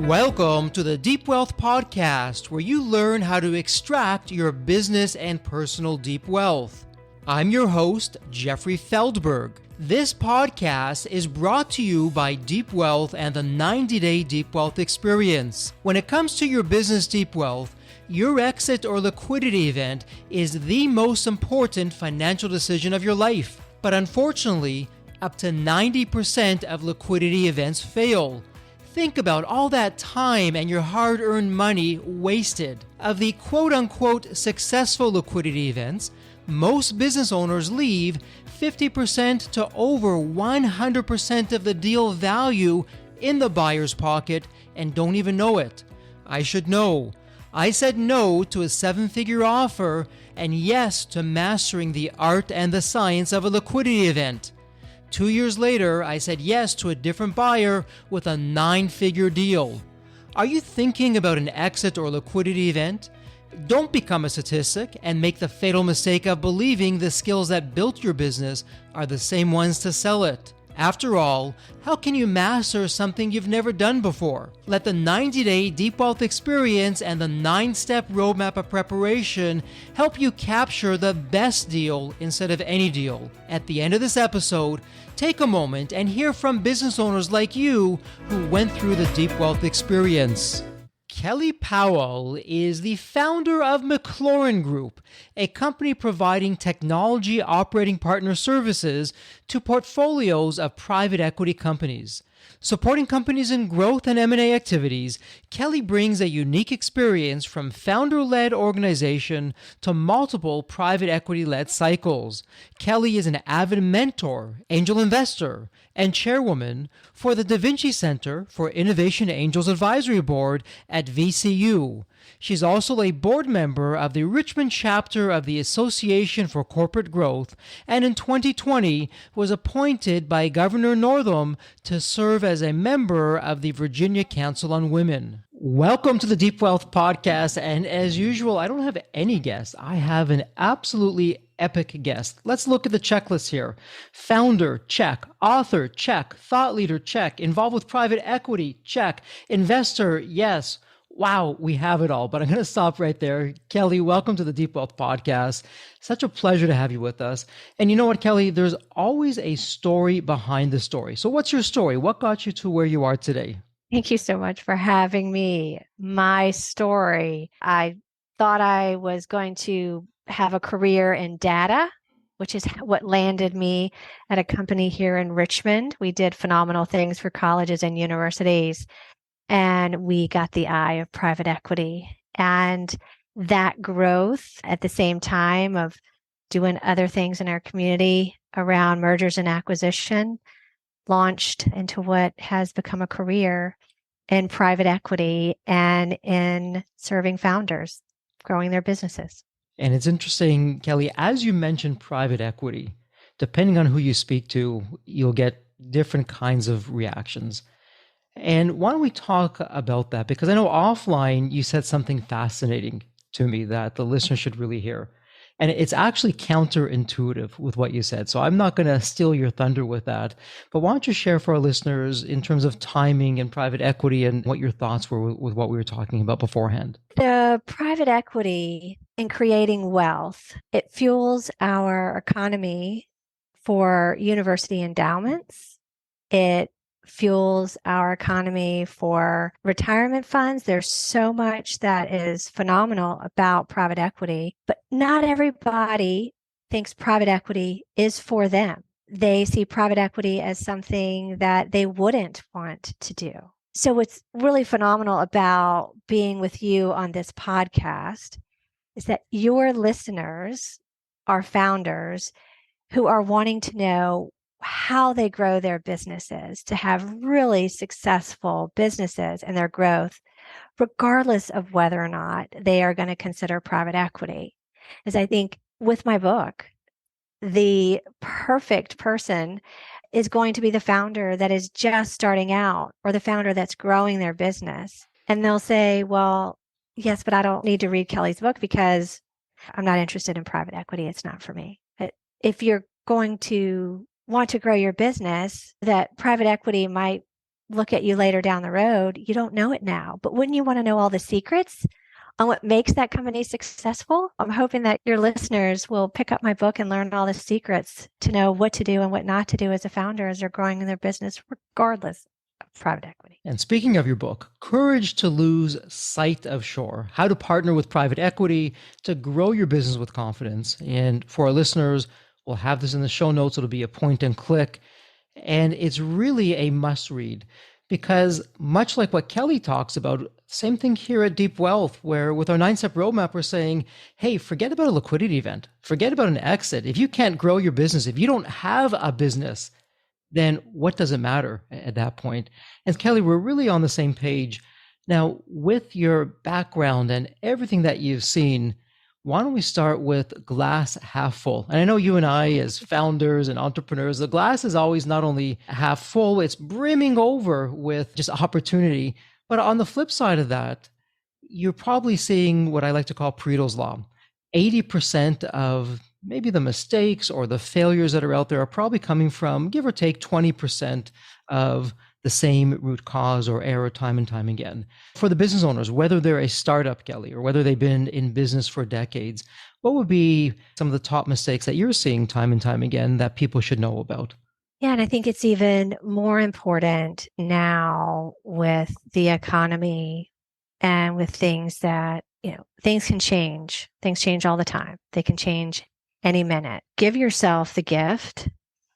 Welcome to the Deep Wealth Podcast, where you learn how to extract your business and personal deep wealth. I'm your host, Jeffrey Feldberg. This podcast is brought to you by Deep Wealth and the 90-Day Deep Wealth Experience. When it comes to your business deep wealth, your exit or liquidity event is the most important financial decision of your life. But unfortunately, up to 90% of liquidity events fail. Think about all that time and your hard-earned money wasted. Of the quote-unquote successful liquidity events, most business owners leave 50% to over 100% of the deal value in the buyer's pocket and don't even know it. I should know. I said no to a seven-figure offer and yes to mastering the art and the science of a liquidity event. 2 years later, I said yes to a different buyer with a 9-figure deal. Are you thinking about an exit or liquidity event? Don't become a statistic and make the fatal mistake of believing the skills that built your business are the same ones to sell it. After all, how can you master something you've never done before? Let the 90-Day Deep Wealth Experience and the 9-step roadmap of preparation help you capture the best deal instead of any deal. At the end of this episode, take a moment and hear from business owners like you who went through the Deep Wealth Experience. Kelley Powell is the founder of MacLaurin Group, a company providing technology operating partner services to portfolios of private equity companies. Supporting companies in growth and M&A activities, Kelley brings a unique experience from founder-led organization to multiple private equity-led cycles. Kelley is an avid mentor, angel investor, and chairwoman for the Vinci Center for Innovation Angels Advisory Board at VCU. She's also a board member of the Richmond chapter of the Association for Corporate Growth, and in 2020 was appointed by Governor Northam to serve as a member of the Virginia Council on Women. Welcome to the Deep Wealth Podcast, and as usual, I don't have any guests. I have an absolutely epic guest. Let's look at the checklist here. Founder, check. Author, check. Thought leader, check. Involved with private equity, check. Investor, yes. Wow, we have it all, but I'm going to stop right there. Kelley, welcome to the Deep Wealth Podcast. Such a pleasure to have you with us. And you know what, Kelley, there's always a story behind the story. So what's your story? What got you to where you are today? Thank you so much for having me. My story, I thought I was going to have a career in data, which is what landed me at a company here in Richmond. We did phenomenal things for colleges and universities. And we got the eye of private equity. And that growth at the same time of doing other things in our community around mergers and acquisition launched into what has become a career in private equity and in serving founders, growing their businesses. And it's interesting, Kelley, as you mentioned private equity, depending on who you speak to, you'll get different kinds of reactions. And why don't we talk about that? Because I know offline you said something fascinating to me that the listener should really hear. And it's actually counterintuitive with what you said. So I'm not going to steal your thunder with that. But why don't you share for our listeners in terms of timing and private equity and what your thoughts were with what we were talking about beforehand? The private equity in creating wealth, it fuels our economy for university endowments. It fuels our economy for retirement funds. There's so much that is phenomenal about private equity, but not everybody thinks private equity is for them. They see private equity as something that they wouldn't want to do. So what's really phenomenal about being with you on this podcast is that your listeners are founders who are wanting to know how they grow their businesses to have really successful businesses and their growth, regardless of whether or not they are going to consider private equity. As I think with my book, the perfect person is going to be the founder that is just starting out or the founder that's growing their business. And they'll say, well, yes, but I don't need to read Kelley's book because I'm not interested in private equity. It's not for me. But if you're going to want to grow your business, that private equity might look at you later down the road, you don't know it now. But wouldn't you want to know all the secrets on what makes that company successful? I'm hoping that your listeners will pick up my book and learn all the secrets to know what to do and what not to do as a founder as they're growing in their business, regardless of private equity. And speaking of your book, Courage to Lose Sight of Shore, how to partner with private equity to grow your business with confidence. And for our listeners, we'll have this in the show notes. It'll be a point and click. And it's really a must read because much like what Kelley talks about, same thing here at Deep Wealth, where with our 9-step roadmap, we're saying, hey, forget about a liquidity event. Forget about an exit. If you can't grow your business, if you don't have a business, then what does it matter at that point? And Kelley, we're really on the same page. Now, with your background and everything that you've seen, why don't we start with glass half full? And I know you and I, as founders and entrepreneurs, the glass is always not only half full, it's brimming over with just opportunity. But on the flip side of that, you're probably seeing what I like to call Pareto's Law. 80% of maybe the mistakes or the failures that are out there are probably coming from, give or take, 20% of the same root cause or error time and time again. For the business owners, whether they're a startup, Kelley, or whether they've been in business for decades, what would be some of the top mistakes that you're seeing time and time again that people should know about? Yeah, and I think it's even more important now with the economy and with things that, things can change. Things change all the time. They can change any minute. Give yourself the gift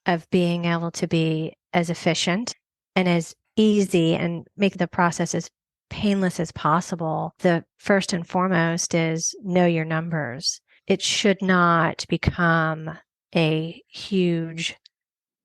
of being able to be as efficient and as easy and make the process as painless as possible. The first and foremost is know your numbers. It should not become a huge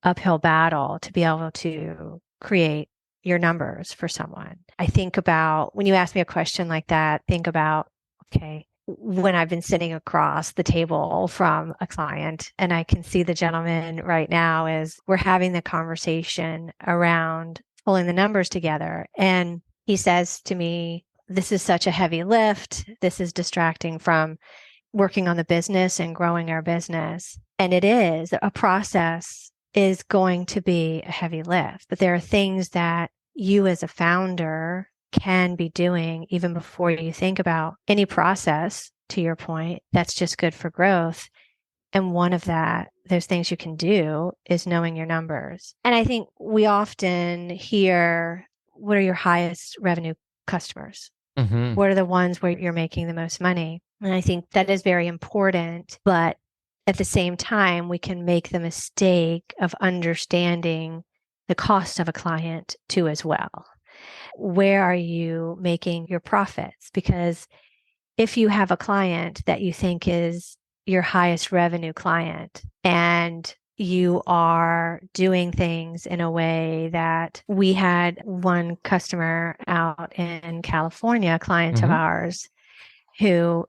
uphill battle to be able to create your numbers for someone. I think about when you ask me a question like that, think about, okay, when I've been sitting across the table from a client and I can see the gentleman right now as we're having the conversation around pulling the numbers together. And he says to me, this is such a heavy lift. This is distracting from working on the business and growing our business. And it is a process is going to be a heavy lift, but there are things that you as a founder can be doing even before you think about any process, to your point, that's just good for growth. And one of those things you can do is knowing your numbers. And I think we often hear, what are your highest revenue customers? Mm-hmm. What are the ones where you're making the most money? And I think that is very important. But at the same time, we can make the mistake of understanding the cost of a client too as well. Where are you making your profits? Because if you have a client that you think is your highest revenue client and you are doing things in a way that we had one customer out in California, a client of ours, who,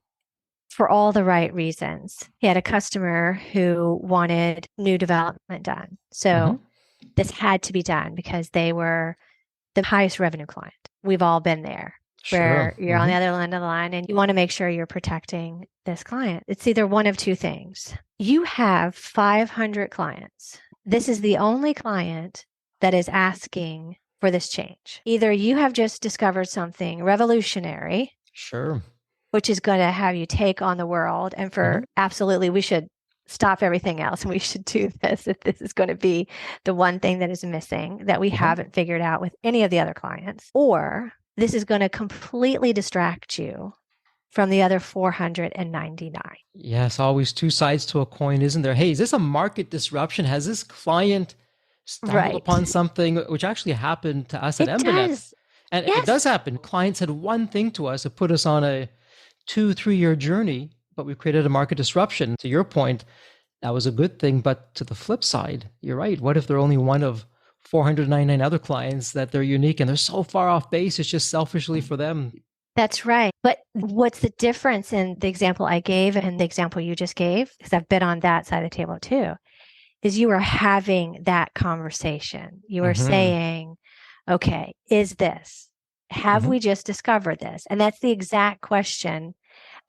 for all the right reasons, he had a customer who wanted new development done. So this had to be done because they were the highest revenue client. We've all been there where you're on the other end of the line and you want to make sure you're protecting this client. It's either one of two things. You have 500 clients. This is the only client that is asking for this change. Either you have just discovered something revolutionary, which is going to have you take on the world, and for absolutely, we should stop everything else and we should do this if this is going to be the one thing that is missing that we haven't figured out with any of the other clients, or this is going to completely distract you from the other 499. Yes, always two sides to a coin, isn't there? Hey, is this a market disruption? Has this client stumbled upon something, which actually happened to us at Embanet? And it does happen. Clients had one thing to us, it put us on a 2-3 year journey, but we created a market disruption. To your point, that was a good thing. But to the flip side, you're right. What if they're only one of 499 other clients that they're unique and they're so far off base, it's just selfishly for them? That's right. But what's the difference in the example I gave and the example you just gave, because I've been on that side of the table too, is you were having that conversation. You were saying, okay, is this, have we just discovered this? And that's the exact question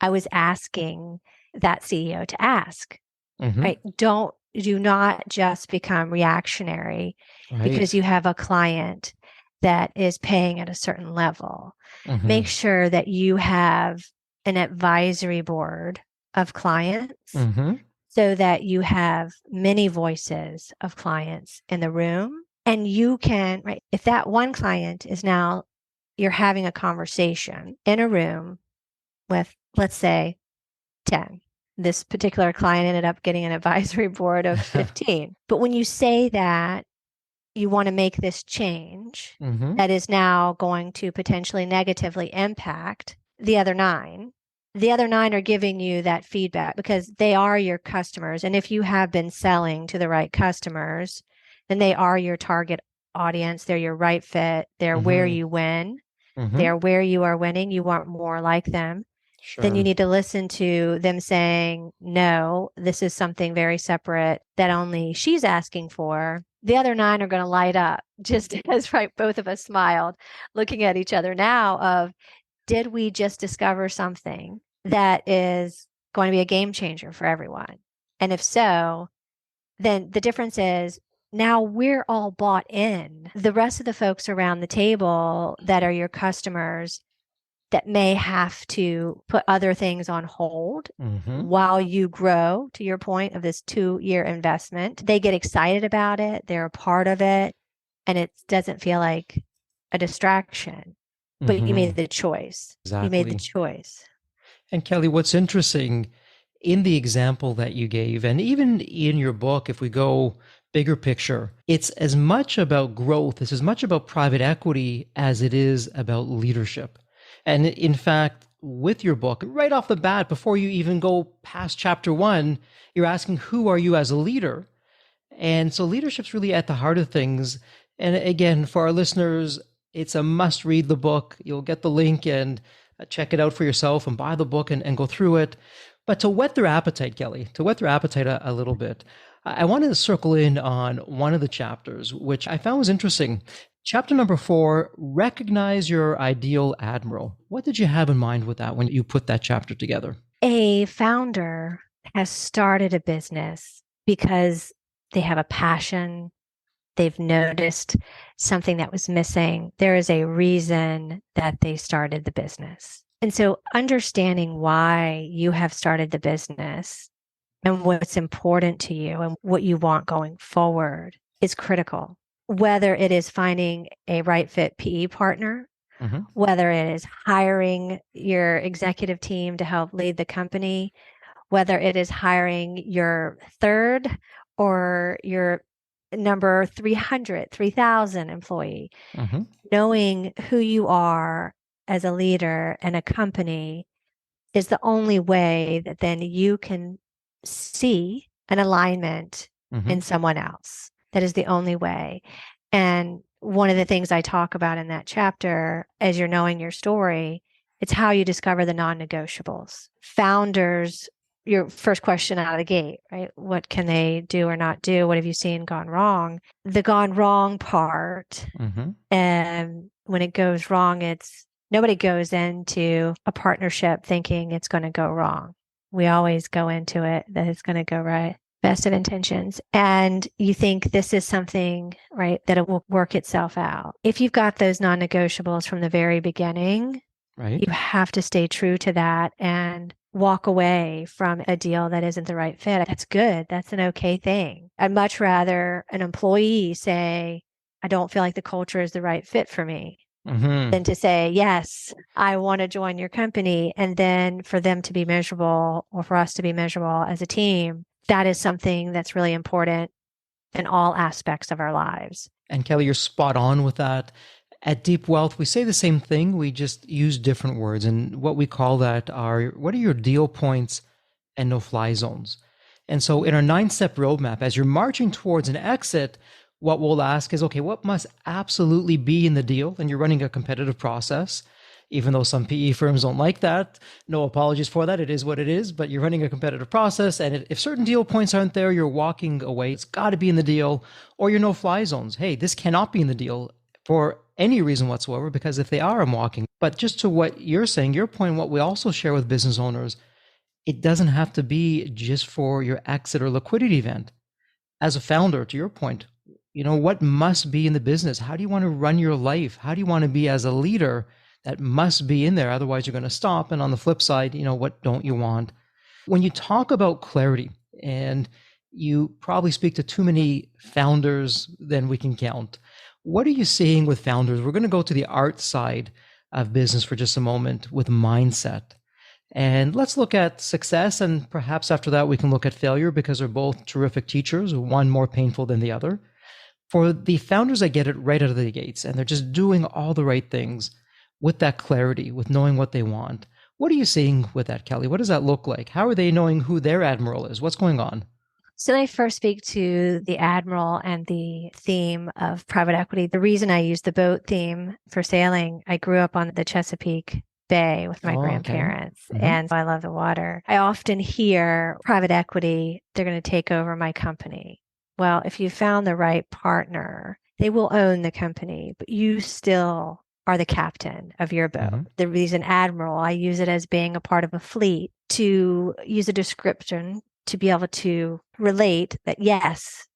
I was asking that CEO to ask, right? Do not just become reactionary because you have a client that is paying at a certain level. Mm-hmm. Make sure that you have an advisory board of clients Mm-hmm. so that you have many voices of clients in the room. And you can, right, if that one client is now, you're having a conversation in a room with, let's say, 10. This particular client ended up getting an advisory board of 15. But when you say that you want to make this change Mm-hmm. that is now going to potentially negatively impact the other 9, the other 9 are giving you that feedback because they are your customers. And if you have been selling to the right customers, then they are your target audience. They're your right fit. They're Mm-hmm. where you win. Mm-hmm. They're where you are winning. You want more like them. Sure. Then you need to listen to them saying, no, this is something very separate that only she's asking for. The other 9 are going to light up, just as right, both of us smiled, looking at each other now of, did we just discover something that is going to be a game changer for everyone? And if so, then the difference is now we're all bought in. The rest of the folks around the table that are your customers that may have to put other things on hold while you grow, to your point of this 2-year investment, they get excited about it. They're a part of it. And it doesn't feel like a distraction, but you made the choice. Exactly. You made the choice. And Kelley, what's interesting in the example that you gave, and even in your book, if we go bigger picture, it's as much about growth, it's as much about private equity as it is about leadership. And in fact, with your book, right off the bat, before you even go past chapter 1, you're asking, who are you as a leader? And so leadership's really at the heart of things. And again, for our listeners, it's a must read the book. You'll get the link and check it out for yourself and buy the book and go through it. But to whet their appetite, Kelley, to whet their appetite a little bit, I wanted to circle in on one of the chapters, which I found was interesting. Chapter number 4, recognize your ideal admiral. What did you have in mind with that when you put that chapter together? A founder has started a business because they have a passion. They've noticed something that was missing. There is a reason that they started the business. And so understanding why you have started the business and what's important to you and what you want going forward is critical. Whether it is finding a right fit PE partner, whether it is hiring your executive team to help lead the company, whether it is hiring your third or your number 300, 3,000 employee, knowing who you are as a leader and a company is the only way that then you can see an alignment in someone else. That is the only way. And one of the things I talk about in that chapter, as you're knowing your story, it's how you discover the non-negotiables. Founders, your first question out of the gate, right? What can they do or not do? What have you seen gone wrong? The gone wrong part. And when it goes wrong, it's nobody goes into a partnership thinking it's going to go wrong. We always go into it that it's going to go right. Best of intentions. And you think this is something, right, that it will work itself out. If you've got those non-negotiables from the very beginning, right, you have to stay true to that and walk away from a deal that isn't the right fit. That's good. That's an okay thing. I'd much rather an employee say, I don't feel like the culture is the right fit for me, than to say, yes, I want to join your company. And then for them to be miserable or for us to be miserable as a team, that is something that's really important in all aspects of our lives. And Kelley, you're spot on with that. At Deep Wealth, we say the same thing. We just use different words. And what we call that are, what are your deal points and no-fly zones? And so in our 9-step roadmap, as you're marching towards an exit, what we'll ask is, okay, what must absolutely be in the deal? And you're running a competitive process. Even though some PE firms don't like that, no apologies for that. It is what it is, but you're running a competitive process. And if certain deal points aren't there, you're walking away. It's got to be in the deal, or your no-fly zones. Hey, this cannot be in the deal for any reason whatsoever, because if they are, I'm walking. But just to what you're saying, your point, what we also share with business owners, it doesn't have to be just for your exit or liquidity event. As a founder, to your point, what must be in the business? How do you want to run your life? How do you want to be as a leader? That must be in there. Otherwise, you're going to stop. And on the flip side, what don't you want? When you talk about clarity, and you probably speak to too many founders than we can count, what are you seeing with founders? We're going to go to the art side of business for just a moment with mindset. And let's look at success. And perhaps after that, we can look at failure, because they're both terrific teachers, one more painful than the other. For the founders that get it right out of the gates and they're just doing all the right things with that clarity, with knowing what they want, what are you seeing with that, Kelley? What does that look like? How are they knowing who their admiral is? What's going on? So I first speak to the admiral and the theme of private equity. The reason I use the boat theme for sailing, I grew up on the Chesapeake Bay with my grandparents, Okay. and I love the water. I often hear private equity, they're going to take over my company. Well, if you found the right partner, they will own the company, but you still are the captain of your boat. The reason admiral, I use it as being a part of a fleet to use a description to be able to relate that, yes,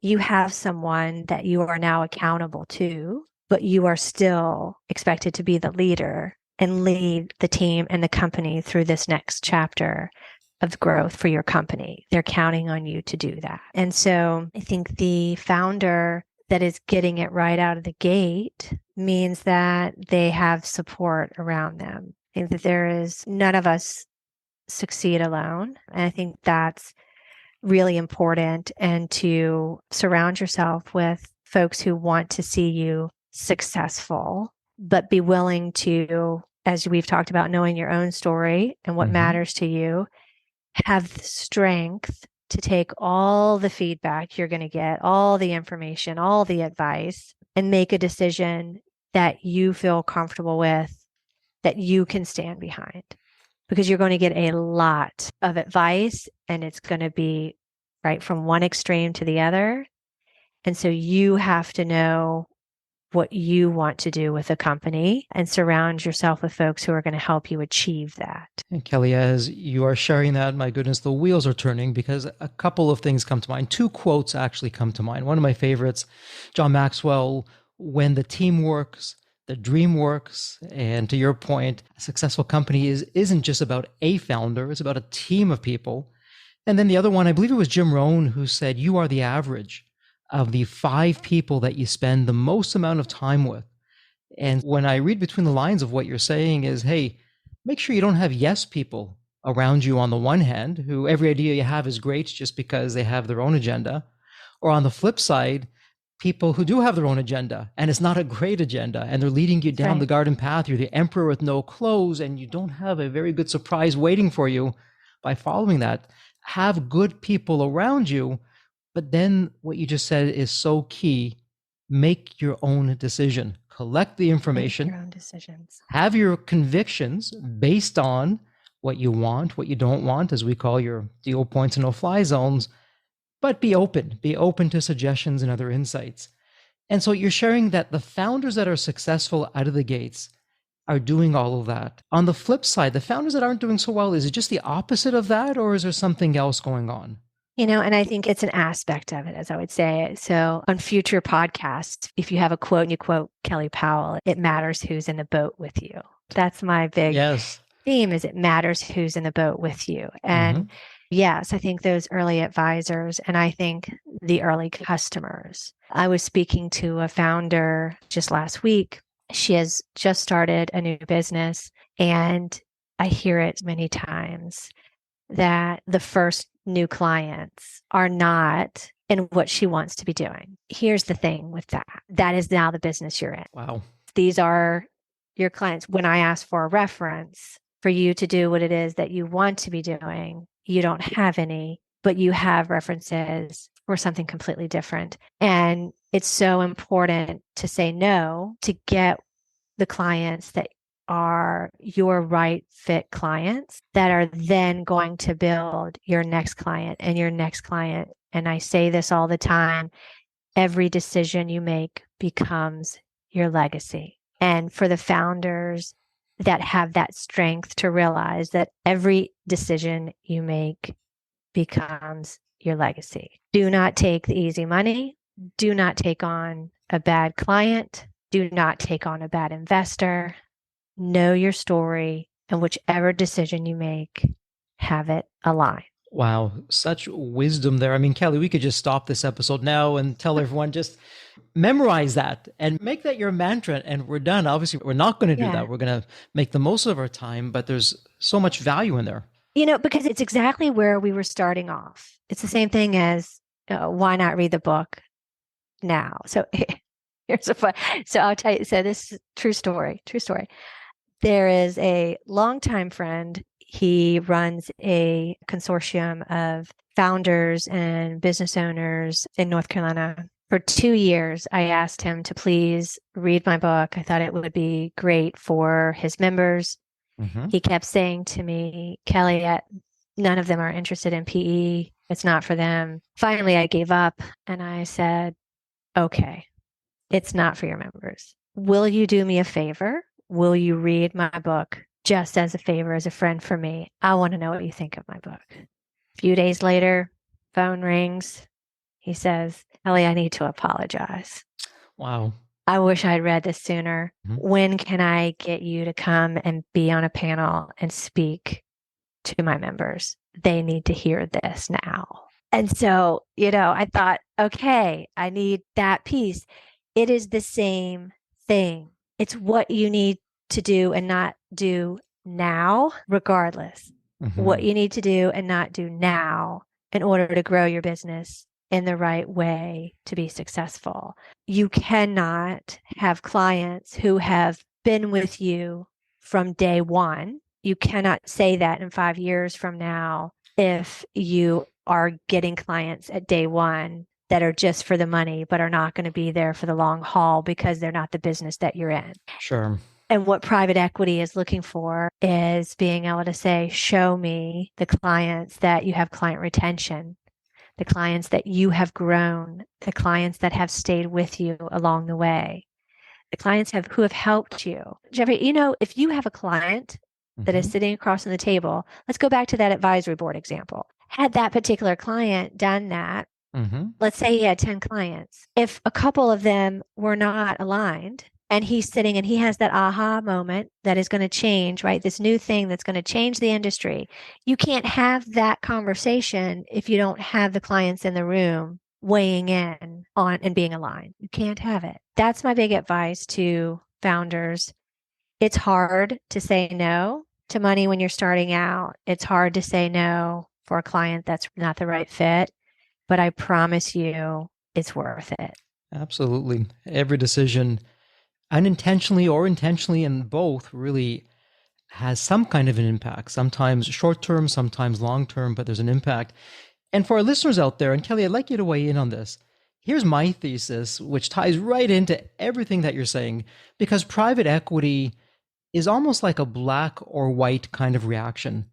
you have someone that you are now accountable to, but you are still expected to be the leader and lead the team and the company through this next chapter of growth for your company. They're counting on you to do that. And so I think the founder that is getting it right out of the gate means that they have support around them. I think that there is none of us succeed alone. And I think that's really important, and to surround yourself with folks who want to see you successful, but be willing to, as we've talked about, knowing your own story and what matters to you, have the strength to take all the feedback you're going to get, all the information, all the advice, and make a decision that you feel comfortable with, that you can stand behind. Because you're going to get a lot of advice, and it's going to be right from one extreme to the other. And so you have to know what you want to do with a company and surround yourself with folks who are going to help you achieve that. And Kelley, as you are sharing that, my goodness, the wheels are turning, because a couple of things come to mind. Two quotes actually come to mind. One of my favorites, John Maxwell, when the team works, the dream works. And to your point, a successful company isn't just about a founder, it's about a team of people. And then the other one, I believe it was Jim Rohn, who said, you are the average of the 5 people that you spend the most amount of time with. And when I read between the lines of what you're saying is, hey, make sure you don't have yes people around you on the one hand, who every idea you have is great just because they have their own agenda. Or on the flip side, people who do have their own agenda, and it's not a great agenda, and they're leading you down the garden path. You're the emperor with no clothes, and you don't have a very good surprise waiting for you by following that. Have good people around you, but then what you just said is so key. Make your own decision. Collect the information. Make your own decisions. Have your convictions based on what you want, what you don't want, as we call your deal points and no-fly zones. But be open to suggestions and other insights. And so you're sharing that the founders that are successful out of the gates are doing all of that. On the flip side, the founders that aren't doing so well, is it just the opposite of that, or is there something else going on? And I think it's an aspect of it, as I would say. So on future podcasts, if you have a quote and you quote Kelley Powell, it matters who's in the boat with you. That's my big theme, is it matters who's in the boat with you. And yes, I think those early advisors, and I think the early customers. I was speaking to a founder just last week. She has just started a new business, and I hear it many times that the first new clients are not in what she wants to be doing. Here's the thing with that. That is now the business you're in. Wow. These are your clients. When I ask for a reference for you to do what it is that you want to be doing, you don't have any, but you have references for something completely different. And it's so important to say no, to get the clients that are your right fit clients, that are then going to build your next client and your next client. And I say this all the time, every decision you make becomes your legacy. And for the founders that have that strength to realize that every decision you make becomes your legacy. Do not take the easy money. do not take on a bad client, do not take on a bad investor, know your story, and whichever decision you make, have it align. Wow, such wisdom there. I mean, Kelley, we could just stop this episode now and tell everyone just memorize that and make that your mantra and we're done. Obviously, we're not going to do that. We're going to make the most of our time, but there's so much value in there. Because it's exactly where we were starting off. It's the same thing as why not read the book now? So here's a fun. So I'll tell you. So this is true story. There is a longtime friend. He runs a consortium of founders and business owners in North Carolina. For 2 years, I asked him to please read my book. I thought it would be great for his members. Mm-hmm. He kept saying to me, Kelley, none of them are interested in PE. It's not for them. Finally, I gave up and I said, okay, it's not for your members. Will you do me a favor? Will you read my book just as a favor, as a friend for me? I want to know what you think of my book. A few days later, phone rings. He says, Kelley, I need to apologize. Wow. I wish I'd read this sooner. Mm-hmm. When can I get you to come and be on a panel and speak to my members? They need to hear this now. And so, I thought, okay, I need that piece. It is the same thing. It's what you need to do and not do now, regardless. Mm-hmm. What you need to do and not do now in order to grow your business in the right way to be successful. You cannot have clients who have been with you from day one. You cannot say that in 5 years from now if you are getting clients at day one that are just for the money, but are not going to be there for the long haul because they're not the business that you're in. Sure. And what private equity is looking for is being able to say, show me the clients that you have client retention, the clients that you have grown, the clients that have stayed with you along the way, the clients who have helped you. Jeffrey, if you have a client that is sitting across on the table, let's go back to that advisory board example. Had that particular client done that, let's say he had 10 clients. If a couple of them were not aligned, and he's sitting and he has that aha moment that is going to change, right? This new thing that's going to change the industry. You can't have that conversation if you don't have the clients in the room weighing in on and being aligned. You can't have it. That's my big advice to founders. It's hard to say no to money when you're starting out. It's hard to say no for a client that's not the right fit, but I promise you it's worth it. Absolutely. Every decision, unintentionally or intentionally, and both, really has some kind of an impact, sometimes short-term, sometimes long-term, but there's an impact. And for our listeners out there, and Kelley, I'd like you to weigh in on this. Here's my thesis, which ties right into everything that you're saying, because private equity is almost like a black or white kind of reaction.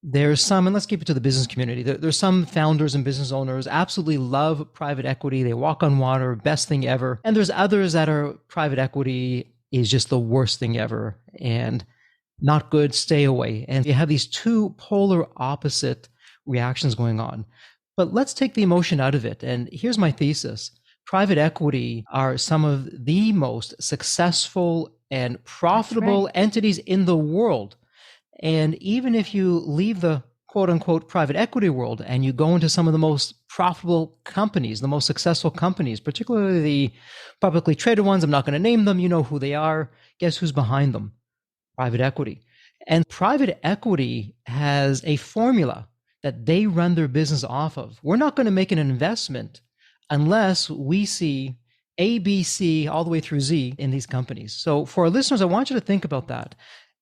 There's some, and let's keep it to the business community, there's some founders and business owners absolutely love private equity. They walk on water, best thing ever. And there's others that are private equity is just the worst thing ever and not good, stay away. And you have these two polar opposite reactions going on. But let's take the emotion out of it. And here's my thesis. Private equity are some of the most successful and profitable entities in the world. And even if you leave the quote unquote private equity world and you go into some of the most profitable companies, the most successful companies, particularly the publicly traded ones, I'm not going to name them, you know who they are. Guess who's behind them? Private equity. And private equity has a formula that they run their business off of. We're not going to make an investment unless we see A, B, C, all the way through Z in these companies. So for our listeners, I want you to think about that.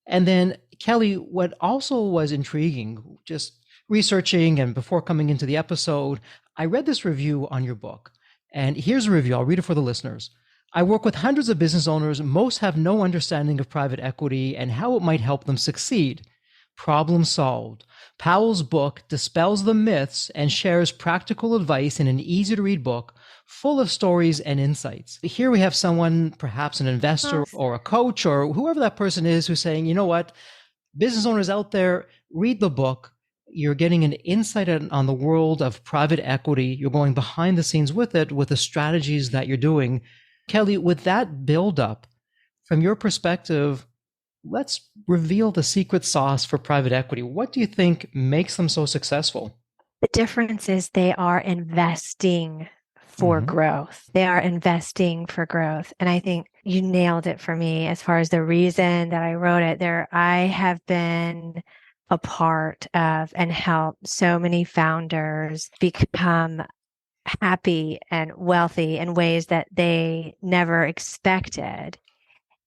And then, Kelley, what also was intriguing, just researching and before coming into the episode, I read this review on your book. And here's a review. I'll read it for the listeners. I work with hundreds of business owners. Most have no understanding of private equity and how it might help them succeed. Problem solved. Powell's book dispels the myths and shares practical advice in an easy-to-read book full of stories and insights. Here we have someone, perhaps an investor or a coach or whoever that person is, who's saying, you know what, business owners out there, read the book. You're getting an insight on the world of private equity. You're going behind the scenes with it, with the strategies that you're doing. Kelley, with that buildup, from your perspective, let's reveal the secret sauce for private equity. What do you think makes them so successful? The difference is they are investing for growth. They are investing for growth. And I think you nailed it for me as far as the reason that I wrote it there. I have been a part of and helped so many founders become happy and wealthy in ways that they never expected.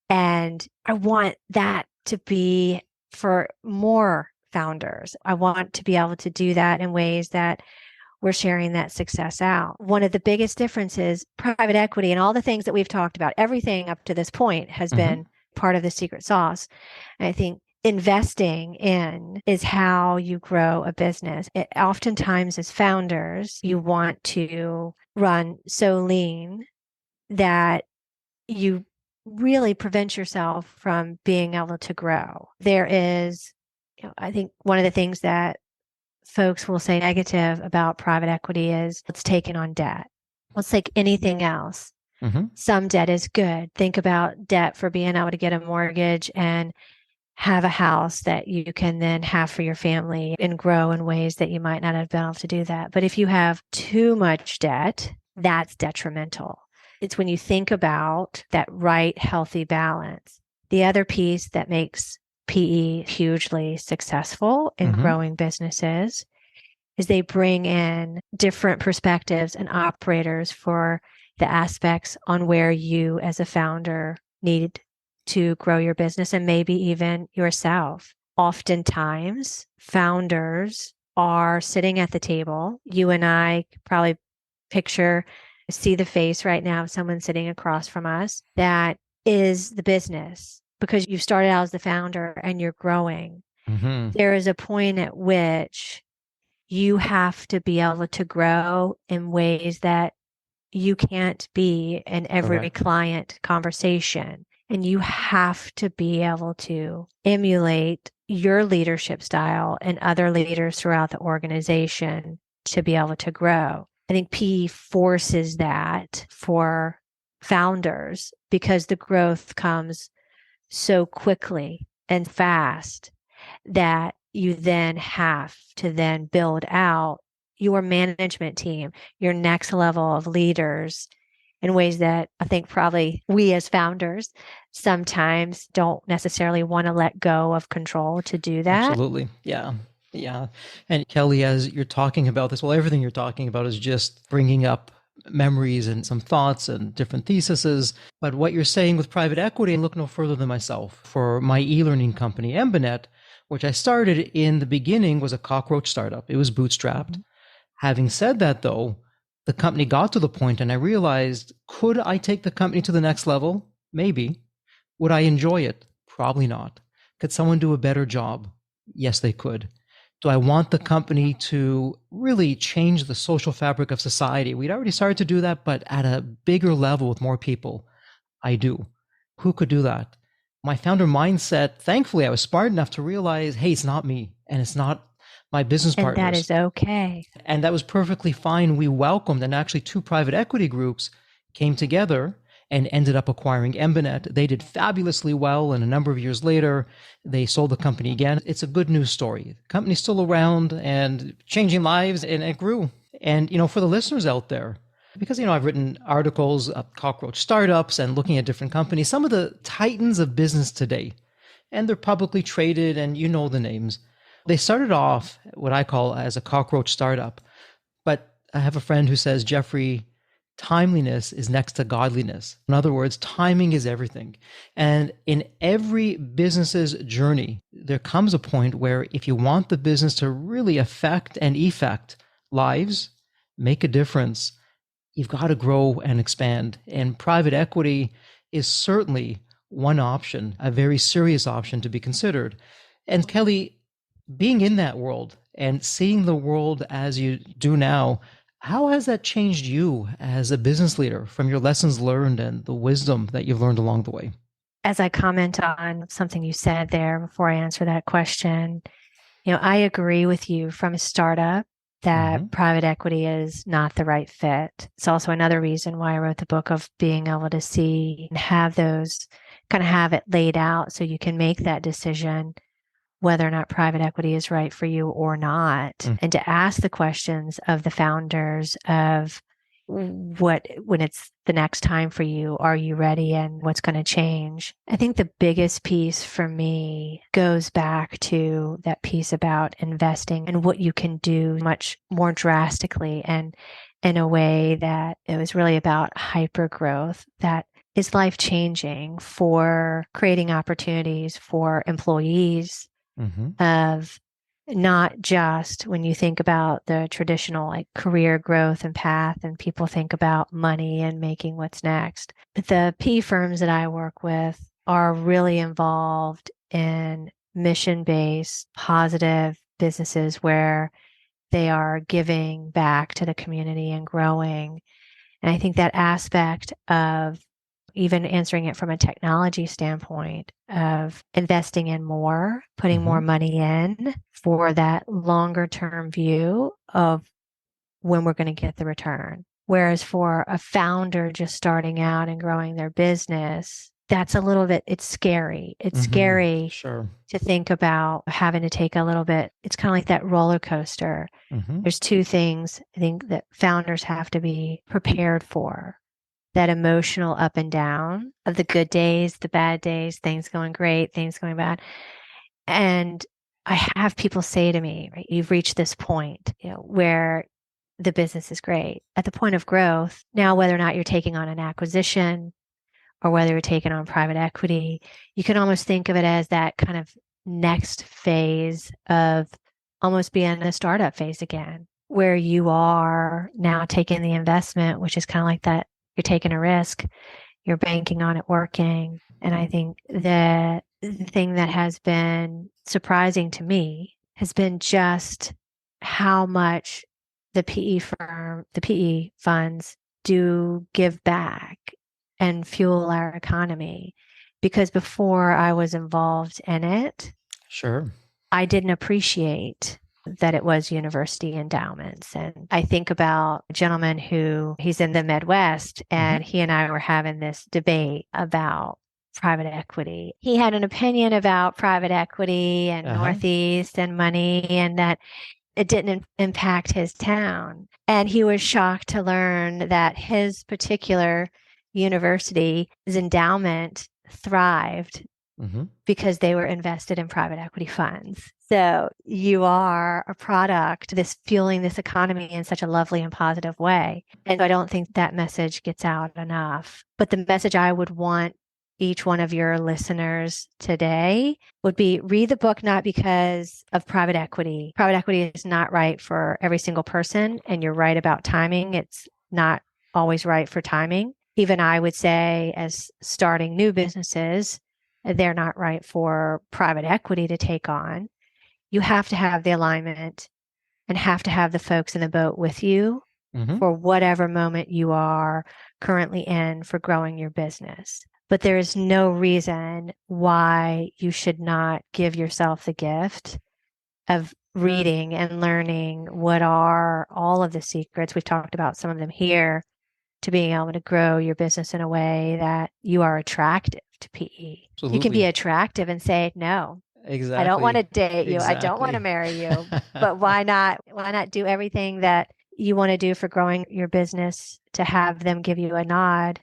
And I want that to be for more founders. I want to be able to do that in ways that we're sharing that success out. One of the biggest differences, private equity and all the things that we've talked about, everything up to this point has been part of the secret sauce. And I think investing in is how you grow a business. It oftentimes as founders, you want to run so lean that you really prevent yourself from being able to grow. There is, I think one of the things that folks will say negative about private equity is it's taking on debt. Let's take anything else. Some debt is good. Think about debt for being able to get a mortgage and have a house that you can then have for your family and grow in ways that you might not have been able to do that. But if you have too much debt, that's detrimental. It's when you think about that right, healthy balance. The other piece that makes PE hugely successful in growing businesses is they bring in different perspectives and operators for the aspects on where you as a founder need to grow your business and maybe even yourself. Oftentimes, founders are sitting at the table. You and I probably see the face right now of someone sitting across from us that is the business because you started out as the founder and you're growing. There is a point at which you have to be able to grow in ways that you can't be in every client conversation. And you have to be able to emulate your leadership style and other leaders throughout the organization to be able to grow. I think PE forces that for founders because the growth comes so quickly and fast that you then have to then build out your management team, your next level of leaders in ways that I think probably we as founders sometimes don't necessarily want to let go of control to do that. Absolutely. Yeah. Yeah. And Kelley, as you're talking about this, well, everything you're talking about is just bringing up memories and some thoughts and different theses. But what you're saying with private equity, and look no further than myself, for my e-learning company, Embinet, which I started in the beginning, was a cockroach startup. It was bootstrapped. Having said that, though, the company got to the point and I realized, could I take the company to the next level? Maybe. Would I enjoy it? Probably not. Could someone do a better job? Yes, they could. Do I want the company to really change the social fabric of society? We'd already started to do that, but at a bigger level with more people. I do. Who could do that? My founder mindset, thankfully, I was smart enough to realize, hey, it's not me and it's not my business partners. And that is okay. And that was perfectly fine. We welcomed, and actually 2 private equity groups came together and ended up acquiring Embinet. They did fabulously well, and a number of years later, they sold the company again. It's a good news story. The company's still around and changing lives, and it grew. And, for the listeners out there, because, I've written articles of cockroach startups and looking at different companies, some of the titans of business today, and they're publicly traded, and you know the names. They started off what I call as a cockroach startup. But I have a friend who says, Jeffrey, timeliness is next to godliness. In other words, timing is everything. And in every business's journey, there comes a point where if you want the business to really affect and effect lives, make a difference, you've got to grow and expand. And private equity is certainly one option, a very serious option to be considered. And Kelley, being in that world and seeing the world as you do now, how has that changed you as a business leader from your lessons learned and the wisdom that you've learned along the way? As I comment on something you said there before I answer that question, I agree with you from a startup that private equity is not the right fit. It's also another reason why I wrote the book, of being able to see and have those, kind of have it laid out so you can make that decision whether or not private equity is right for you or not, and to ask the questions of the founders of when it's the next time for you, are you ready, and what's going to change? I think the biggest piece for me goes back to that piece about investing and what you can do much more drastically, and in a way that it was really about hyper growth that is life changing for creating opportunities for employees, of not just when you think about the traditional like career growth and path, and people think about money and making what's next. But the PE firms that I work with are really involved in mission-based, positive businesses where they are giving back to the community and growing. And I think that aspect of even answering it from a technology standpoint of investing in more, putting more money in for that longer term view of when we're going to get the return. Whereas for a founder just starting out and growing their business, that's a little bit, it's scary. It's scary to think about having to take a little bit. It's kind of like that roller coaster. There's two things I think that founders have to be prepared for: that emotional up and down of the good days, the bad days, things going great, things going bad. And I have people say to me, right, you've reached this point, where the business is great. At the point of growth, now whether or not you're taking on an acquisition or whether you're taking on private equity, you can almost think of it as that kind of next phase of almost being in a startup phase again, where you are now taking the investment, which is kind of like that. You're taking a risk, you're banking on it working. And I think the thing that has been surprising to me has been just how much the PE funds do give back and fuel our economy. Because before I was involved in it, I didn't appreciate that it was university endowments. And I think about a gentleman who he's in the Midwest, and he and I were having this debate about private equity. He had an opinion about private equity and Northeast and money, and that it didn't impact his town. And he was shocked to learn that his particular university's endowment thrived because they were invested in private equity funds. So you are a product that's fueling this economy in such a lovely and positive way. And I don't think that message gets out enough. But the message I would want each one of your listeners today would be: read the book, not because of private equity. Private equity is not right for every single person. And you're right about timing. It's not always right for timing. Even I would say, as starting new businesses, they're not right for private equity to take on. You have to have the alignment and have to have the folks in the boat with you for whatever moment you are currently in for growing your business. But there is no reason why you should not give yourself the gift of reading and learning what are all of the secrets. We've talked about some of them here, to being able to grow your business in a way that you are attractive to PE. You can be attractive and say, no, I don't want to date you. I don't want to marry you. But why not do everything that you want to do for growing your business to have them give you a nod?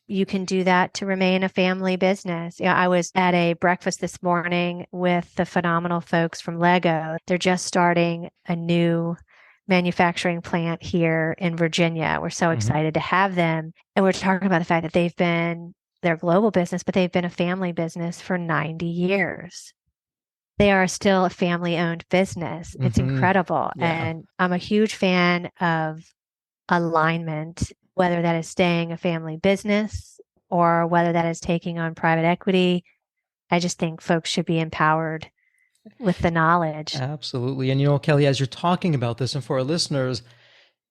You can do that to remain a family business. I was at a breakfast this morning with the phenomenal folks from Lego. They're just starting a new manufacturing plant here in Virginia. We're so excited to have them. And we're talking about the fact that they're a global business, but they've been a family business for 90 years. They are still a family-owned business. It's incredible. Yeah. And I'm a huge fan of alignment, whether that is staying a family business or whether that is taking on private equity. I just think folks should be empowered with the knowledge. Absolutely. And Kelley, as you're talking about this, and for our listeners,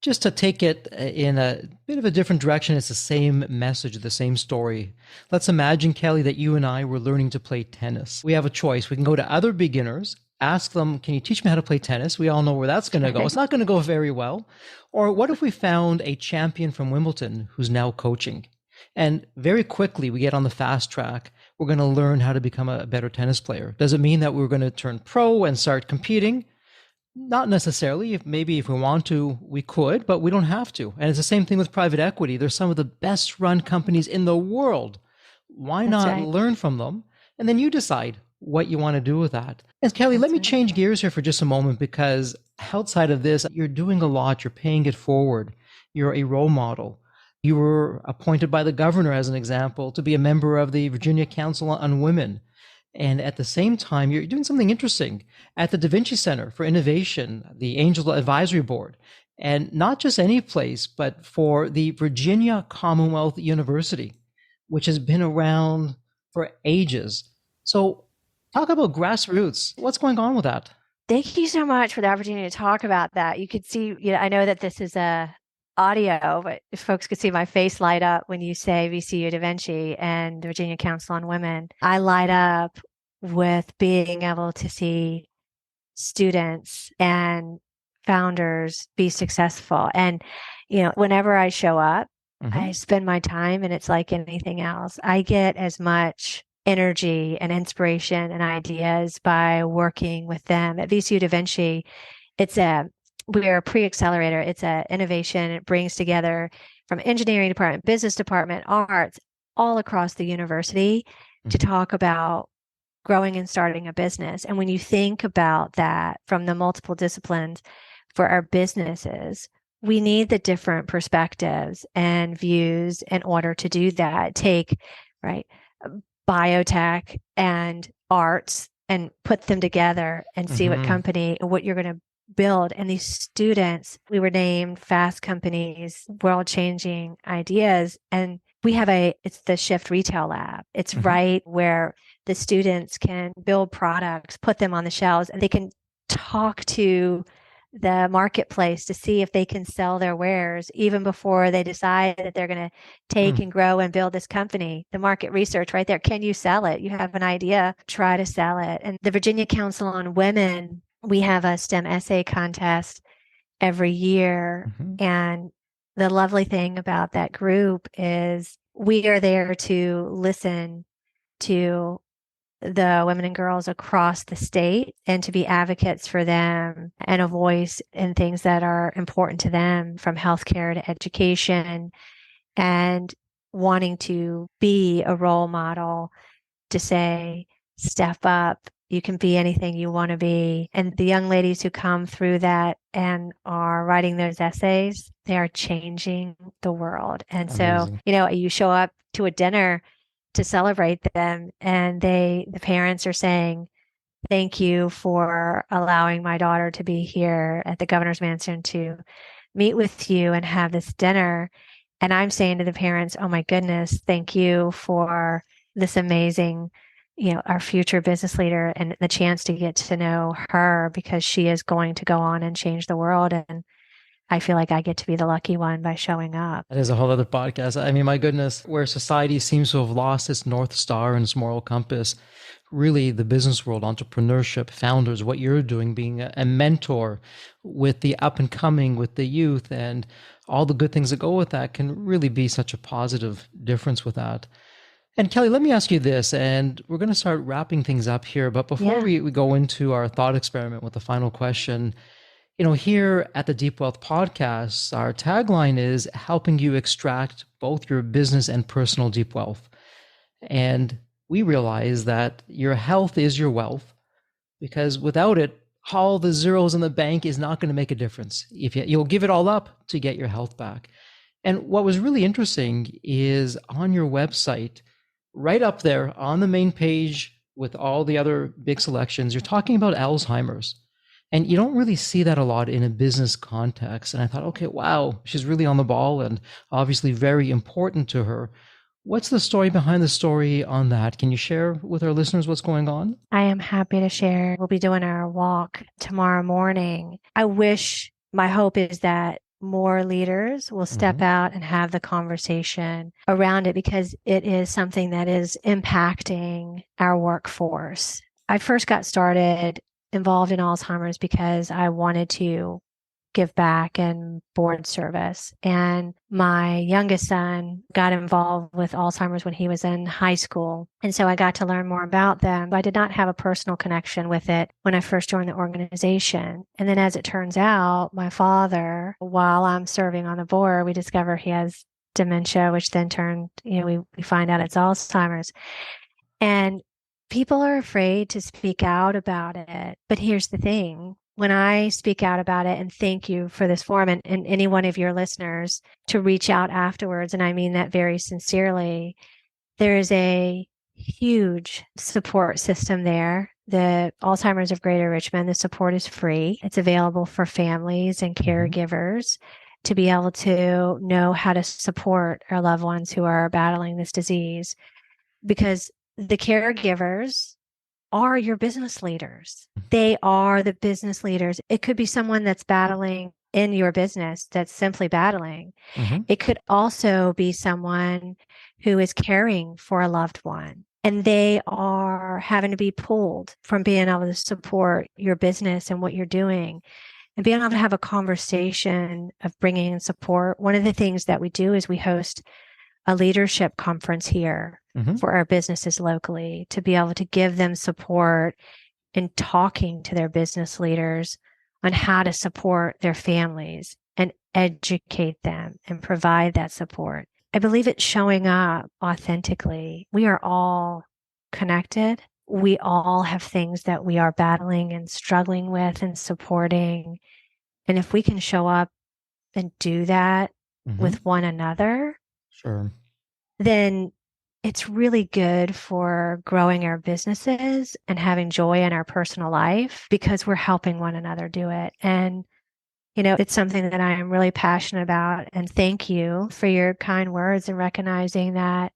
just to take it in a bit of a different direction, it's the same message, the same story. Let's imagine, Kelley, that you and I were learning to play tennis. We have a choice. We can go to other beginners ask them, can you teach me how to play tennis? We all know where that's going to go. It's not going to go very well. Or what if we found a champion from Wimbledon who's now coaching? And very quickly, we get on the fast track. We're going to learn how to become a better tennis player. Does it mean that we're going to turn pro and start competing? Not necessarily. Maybe if we want to, we could, but we don't have to. And it's the same thing with private equity. They're some of the best run companies in the world. Why not learn from them? And then you decide what you want to do with that. And Kelley, let me change gears here for just a moment, because outside of this, you're doing a lot. You're paying it forward. You're a role model. You were appointed by the governor, as an example, to be a member of the Virginia Council on Women. And at the same time, you're doing something interesting at the Vinci Center for Innovation, the Angel Advisory Board. And not just any place, but for the Virginia Commonwealth University, which has been around for ages. So talk about grassroots. What's going on with that? Thank you so much for the opportunity to talk about that. You could see, I know that this is a audio, but if folks could see my face light up when you say VCU Da Vinci and the Virginia Council on Women. I light up with being able to see students and founders be successful. And, whenever I show up, I spend my time, and it's like anything else. I get as much energy and inspiration and ideas by working with them. At VCU Da Vinci, we're a pre-accelerator. It's an innovation. It brings together from engineering department, business department, arts, all across the university to talk about growing and starting a business. And when you think about that from the multiple disciplines for our businesses, we need the different perspectives and views in order to do that. Take, biotech and arts and put them together and see what you're going to build. And these students, we were named Fast Companies, world-changing ideas. And we have it's the Shift Retail Lab. It's right where the students can build products, put them on the shelves, and they can talk to the marketplace to see if they can sell their wares even before they decide that they're going to take and grow and build this company. The market research right there. Can you sell it? You have an idea, try to sell it. And the Virginia Council on Women, we have a STEM essay contest every year. And the lovely thing about that group is we are there to listen to the women and girls across the state and to be advocates for them and a voice in things that are important to them, from healthcare to education, and wanting to be a role model to say, step up. You can be anything you want to be. And the young ladies who come through that and are writing those essays, they are changing the world. And amazing. So, you show up to a dinner to celebrate them, and the parents are saying, thank you for allowing my daughter to be here at the governor's mansion to meet with you and have this dinner. And I'm saying to the parents, oh my goodness, thank you for this amazing, our future business leader, and the chance to get to know her, because she is going to go on and change the world. And I feel like I get to be the lucky one by showing up. That is a whole other podcast. I mean, my goodness, where society seems to have lost its North Star and its moral compass, really the business world, entrepreneurship, founders, what you're doing, being a mentor with the up and coming, with the youth, and all the good things that go with that, can really be such a positive difference with that. And Kelley, let me ask you this, and we're going to start wrapping things up here. But before we go into our thought experiment with the final question, here at the Deep Wealth Podcast, our tagline is helping you extract both your business and personal deep wealth. And we realize that your health is your wealth, because without it, all the zeros in the bank is not going to make a difference. If you'll give it all up to get your health back. And what was really interesting is on your website, right up there on the main page with all the other big selections, you're talking about Alzheimer's. And you don't really see that a lot in a business context. And I thought, okay, wow, she's really on the ball and obviously very important to her. What's the story behind the story on that? Can you share with our listeners what's going on? I am happy to share. We'll be doing our walk tomorrow morning. My hope is that more leaders will step out and have the conversation around it, because it is something that is impacting our workforce. I first got started involved in Alzheimer's because I wanted to give back and board service. And my youngest son got involved with Alzheimer's when he was in high school. And so I got to learn more about them. I did not have a personal connection with it when I first joined the organization. And then as it turns out, my father, while I'm serving on the board, we discover he has dementia, which then turned, we find out it's Alzheimer's. And people are afraid to speak out about it. But here's the thing. When I speak out about it, and thank you for this forum and any one of your listeners to reach out afterwards, and I mean that very sincerely, there is a huge support system there. The Alzheimer's of Greater Richmond, the support is free. It's available for families and caregivers to be able to know how to support our loved ones who are battling this disease, because the caregivers are your business leaders. They are the business leaders. It could be someone that's battling in your business that's simply battling. It could also be someone who is caring for a loved one, and they are having to be pulled from being able to support your business and what you're doing and being able to have a conversation of bringing in support. One of the things that we do is we host a leadership conference here for our businesses locally to be able to give them support in talking to their business leaders on how to support their families and educate them and provide that support. I believe it's showing up authentically. We are all connected. We all have things that we are battling and struggling with and supporting. And if we can show up and do that with one another, then it's really good for growing our businesses and having joy in our personal life because we're helping one another do it. And, it's something that I am really passionate about. And thank you for your kind words and recognizing that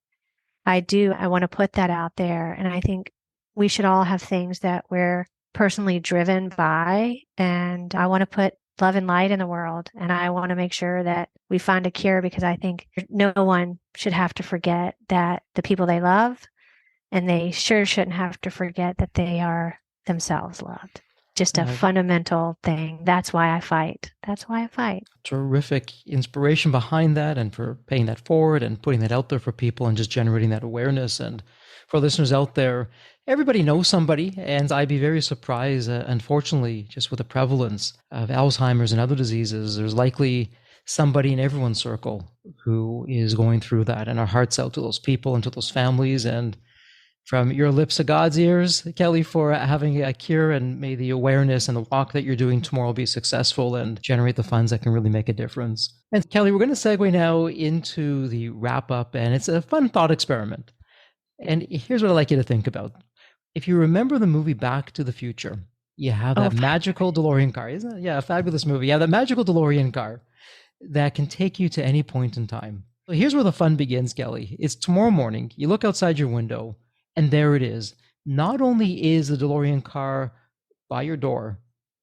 I want to put that out there. And I think we should all have things that we're personally driven by. And I want to put love and light in the world. And I want to make sure that we find a cure, because I think no one should have to forget that the people they love, and they sure shouldn't have to forget that they are themselves loved. Just a fundamental thing. That's why I fight. Terrific inspiration behind that, and for paying that forward and putting that out there for people and just generating that awareness. And for listeners out there, everybody knows somebody, and I'd be very surprised, unfortunately, just with the prevalence of Alzheimer's and other diseases, there's likely somebody in everyone's circle who is going through that. And our hearts out to those people and to those families. And from your lips to God's ears, Kelley, for having a cure, and may the awareness and the walk that you're doing tomorrow be successful and generate the funds that can really make a difference. And Kelley, we're going to segue now into the wrap up, and it's a fun thought experiment. And here's what I'd like you to think about. If you remember the movie Back to the Future, you have that magical DeLorean car, isn't it? Yeah, a fabulous movie. You have that magical DeLorean car that can take you to any point in time. So here's where the fun begins, Kelley. It's tomorrow morning. You look outside your window, and there it is. Not only is the DeLorean car by your door,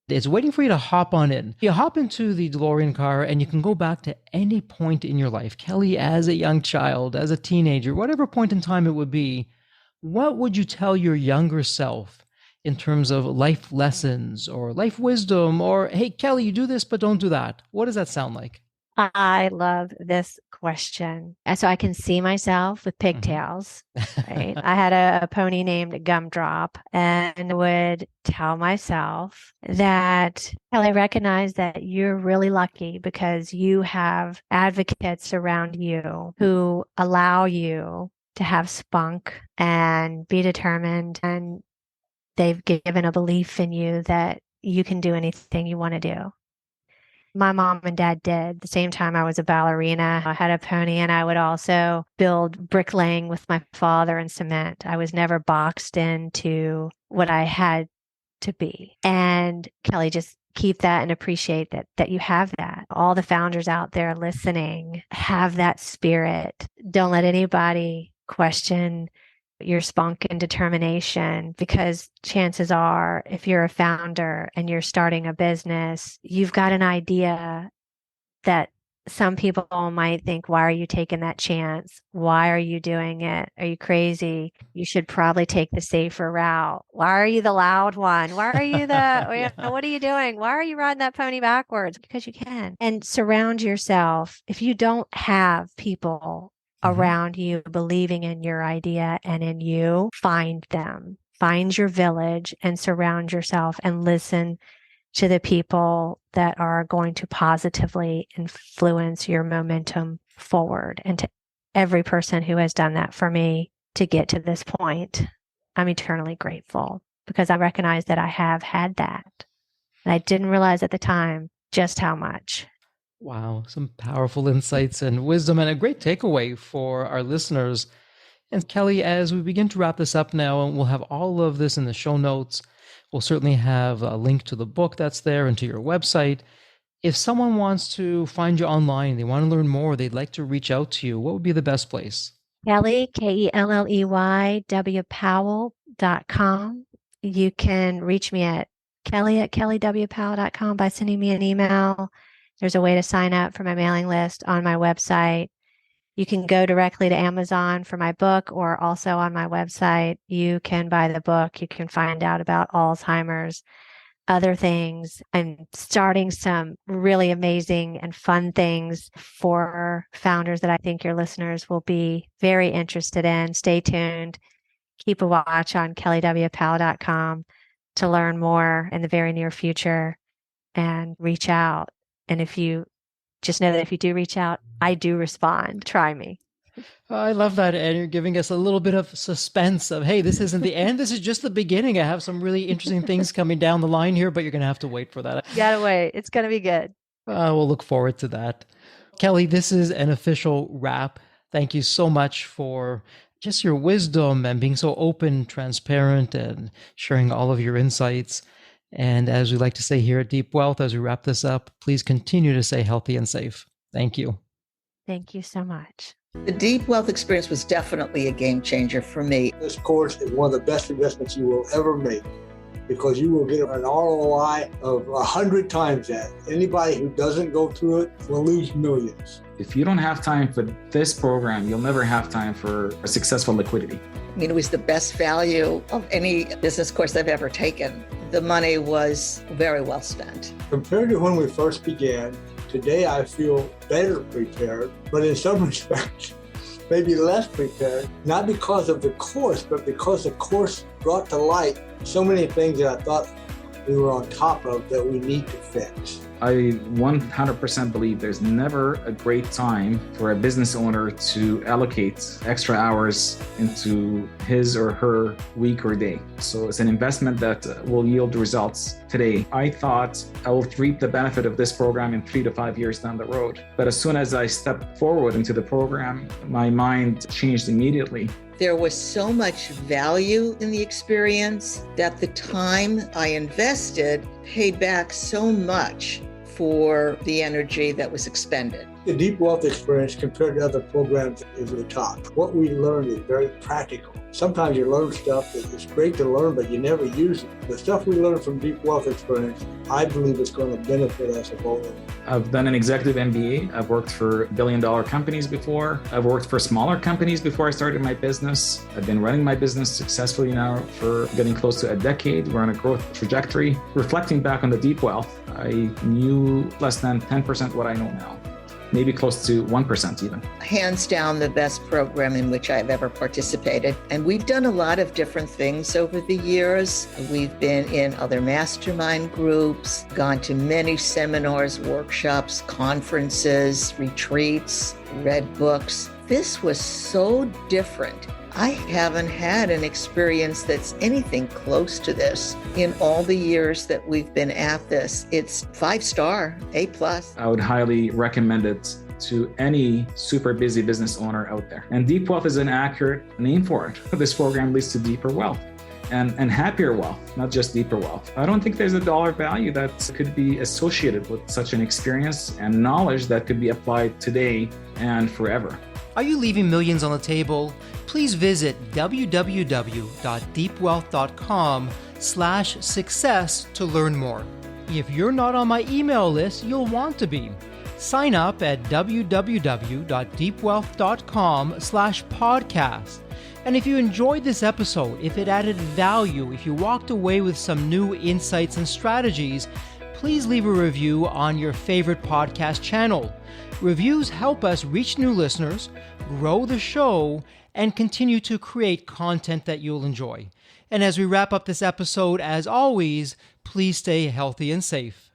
it's waiting for you to hop on in. You hop into the DeLorean car, and you can go back to any point in your life. Kelley, as a young child, as a teenager, whatever point in time it would be, what would you tell your younger self in terms of life lessons or life wisdom, or, hey, Kelley, you do this, but don't do that? What does that sound like? I love this question. So I can see myself with pigtails, right? I had a pony named Gumdrop, and would tell myself that, Kelley, recognize that you're really lucky because you have advocates around you who allow you to have spunk and be determined, and they've given a belief in you that you can do anything you want to do. My mom and dad did. The same time I was a ballerina, I had a pony, and I would also build bricklaying with my father and cement. I was never boxed into what I had to be. And Kelley, just keep that and appreciate that you have that. All the founders out there listening have that spirit. Don't let anybody question your spunk and determination, because chances are, if you're a founder and you're starting a business, you've got an idea that some people might think, why are you taking that chance? Why are you doing it? Are you crazy? You should probably take the safer route. Why are you the loud one? Why are you Yeah. what are you doing? Why are you riding that pony backwards? Because you can. And surround yourself. If you don't have people around you believing in your idea and in you, find them. Find your village and surround yourself and listen to the people that are going to positively influence your momentum forward. And to every person who has done that for me to get to this point, I'm eternally grateful because I recognize that I have had that. And I didn't realize at the time just how much. Wow, some powerful insights and wisdom, and a great takeaway for our listeners. And Kelley, as we begin to wrap this up now, and we'll have all of this in the show notes, we'll certainly have a link to the book that's there and to your website. If someone wants to find you online, they want to learn more, they'd like to reach out to you, what would be the best place? Kelley, Kelley, Powell.com. You can reach me at Kelley@KelleyWPowell.com by sending me an email. There's a way to sign up for my mailing list on my website. You can go directly to Amazon for my book, or also on my website, you can buy the book. You can find out about Alzheimer's, other things. I'm starting some really amazing and fun things for founders that I think your listeners will be very interested in. Stay tuned. Keep a watch on KelleyWPowell.com to learn more in the very near future, and reach out. And if you just know that if you do reach out, I do respond. Try me. I love that. And you're giving us a little bit of suspense of, hey, this isn't the end. This is just the beginning. I have some really interesting things coming down the line here, but you're going to have to wait for that. You gotta wait. It's going to be good. We'll look forward to that. Kelley, this is an official wrap. Thank you so much for just your wisdom and being so open, transparent, and sharing all of your insights. And as we like to say here at Deep Wealth, as we wrap this up, please continue to stay healthy and safe. Thank you. Thank you so much. The Deep Wealth experience was definitely a game changer for me. This course is one of the best investments you will ever make because you will get an ROI of 100 times that. Anybody who doesn't go through it will lose millions. If you don't have time for this program, you'll never have time for a successful liquidity. I mean, it was the best value of any business course I've ever taken. The money was very well spent. Compared to when we first began, today I feel better prepared, but in some respects, maybe less prepared, not because of the course, but because the course brought to light so many things that I thought we were on top of that we need to fix. I 100% believe there's never a great time for a business owner to allocate extra hours into his or her week or day. So it's an investment that will yield results today. I thought I will reap the benefit of this program in 3 to 5 years down the road. But as soon as I stepped forward into the program, my mind changed immediately. There was so much value in the experience that the time I invested paid back so much for the energy that was expended. The Deep Wealth experience compared to other programs is the top. What we learned is very practical. Sometimes you learn stuff that is great to learn, but you never use it. The stuff we learned from Deep Wealth experience, I believe is going to benefit us both. I've done an executive MBA. I've worked for billion-dollar companies before. I've worked for smaller companies before I started my business. I've been running my business successfully now for getting close to a decade. We're on a growth trajectory. Reflecting back on the Deep Wealth, I knew less than 10% what I know now. Maybe close to 1% even. Hands down, the best program in which I've ever participated. And we've done a lot of different things over the years. We've been in other mastermind groups, gone to many seminars, workshops, conferences, retreats, read books. This was so different. I haven't had an experience that's anything close to this in all the years that we've been at this. It's 5-star, A+. I would highly recommend it to any super busy business owner out there. And Deep Wealth is an accurate name for it. This program leads to deeper wealth and happier wealth, not just deeper wealth. I don't think there's a dollar value that could be associated with such an experience and knowledge that could be applied today and forever. Are you leaving millions on the table? Please visit www.deepwealth.com/success to learn more. If you're not on my email list, you'll want to be. Sign up at www.deepwealth.com/podcast. And if you enjoyed this episode, if it added value, if you walked away with some new insights and strategies, please leave a review on your favorite podcast channel. Reviews help us reach new listeners, grow the show, and continue to create content that you'll enjoy. And as we wrap up this episode, as always, please stay healthy and safe.